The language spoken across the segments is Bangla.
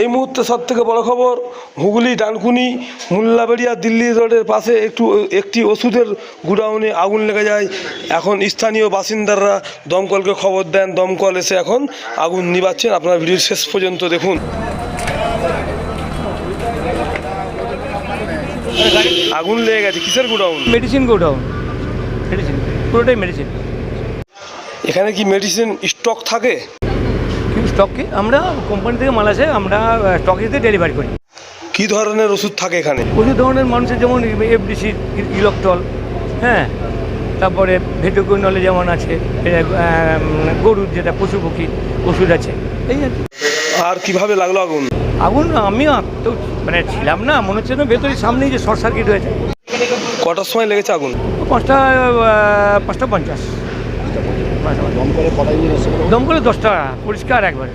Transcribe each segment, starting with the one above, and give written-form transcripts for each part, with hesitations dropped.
এই মুহূর্তে সবথেকে বড় খবর, হুগলি ডানকুনি মুল্লাবেড়িয়া দিল্লি রোডের পাশে একটি ওষুধের গুডাউনে আগুন লেগে যায়। এখন স্থানীয় বাসিন্দারা দমকলকে খবর দেন, দমকল এসে এখন আগুন নিভাচ্ছেন। আপনারা ভিডিও শেষ পর্যন্ত দেখুন। আগুন লেগে গেছে কিসের গুডাউন? মেডিসিন গোডাউন, মেডিসিন, পুরোটাই মেডিসিন। এখানে কি মেডিসিন স্টক থাকে? স্টক কি, আমরা কোম্পানি থেকে মাল আসে, আমরা স্টকেতে ডেলিভারি করি। কি ধরনের ওষুধ থাকে এখানে? প্রচুর ধরনের মানুষের, যেমন এফডিসি, ইলেকট্রল, হ্যাঁ, তারপরে ভেটোকুইনলে যেমন আছে, গরুর যেটা পশু পক্ষী ওষুধ আছে, এই আর কি। আর কিভাবে লাগলো আগুন? আগুন আমি তো মানে ছিলাম না, মনে হচ্ছে না ভেতরের সামনেই যে শর্ট সার্কিট হয়েছে। কটার সময় লেগেছে আগুন? 5:50। দমকলে 10টা, পরিষ্কার একবারে।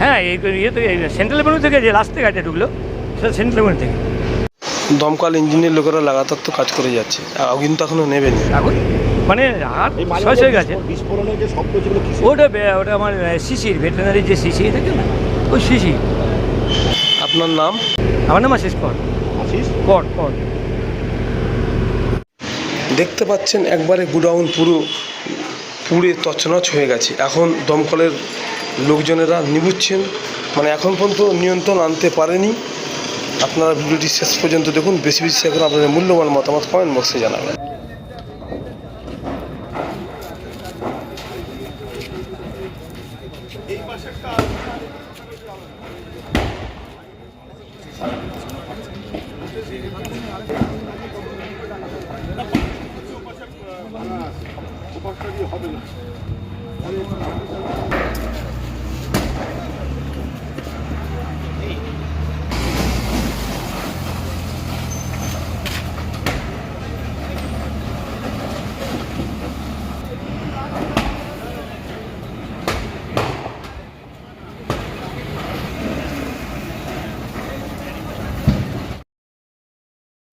হ্যাঁ, এই ইয়েতে সেন্ট্রাল এভিনিউ থেকে যে রাস্তা গাড়িটা ঢুকলো, সেটা সেন্ট্রাল এভিনিউ থেকে। দমকল ইঞ্জিনের লোকেরা লাগাতার তো কাজ করে যাচ্ছে, আগুন তো এখনো নেবেনি। আগুন মানে আর শেষ হয়ে গেছে। ওটা আমার শিশির, ভেটেরিনারি যে শিশির থাকে না, ওই শিশির। আপনার নাম? আমার নাম আশিস কর। কর। দেখতে পাচ্ছেন একবারে গুডাউন পুড়ে তছনছ হয়ে গেছে। এখন দমকলের লোকজনেরা নিবুচ্ছেন, মানে এখন পর্যন্ত নিয়ন্ত্রণ আনতে পারেনি। আপনারা ভিডিওটি শেষ পর্যন্ত দেখুন। বেশি শেয়ার করে আপনাদের মূল্যবান মতামত কমেন্ট বক্সে জানাবেন।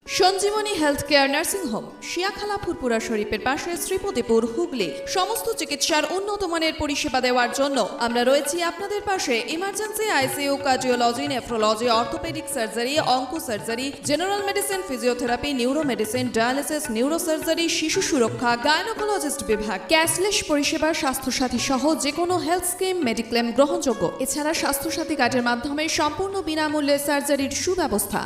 Sanjeevani health care nursing home, Shiakhala Furfura শরীফের পাশে, শ্রীপতিপুর, হুগলি। সমস্ত চিকিৎসার উন্নত মানের পরিষেবা দেওয়ার জন্য আমরা রয়েছি আপনাদের পাশে। Emergency, ICU, cardiology, nephrology, orthopaedic surgery, onco surgery, general medicine, physiotherapy, neuro medicine, dialysis, neuro surgery, শিশু সুরক্ষা, গাইনোকোলজিস্ট বিভাগ, ক্যাশলেস পরিষেবা, স্বাস্থ্যসাথী সহ যে কোনো হেলথ স্কিম, মেডিক্লেম গ্রহণযোগ্য। এছাড়া স্বাস্থ্যসাথী কার্ডের মাধ্যমে সম্পূর্ণ বিনামূল্যে সার্জারির সুব্যবস্থা।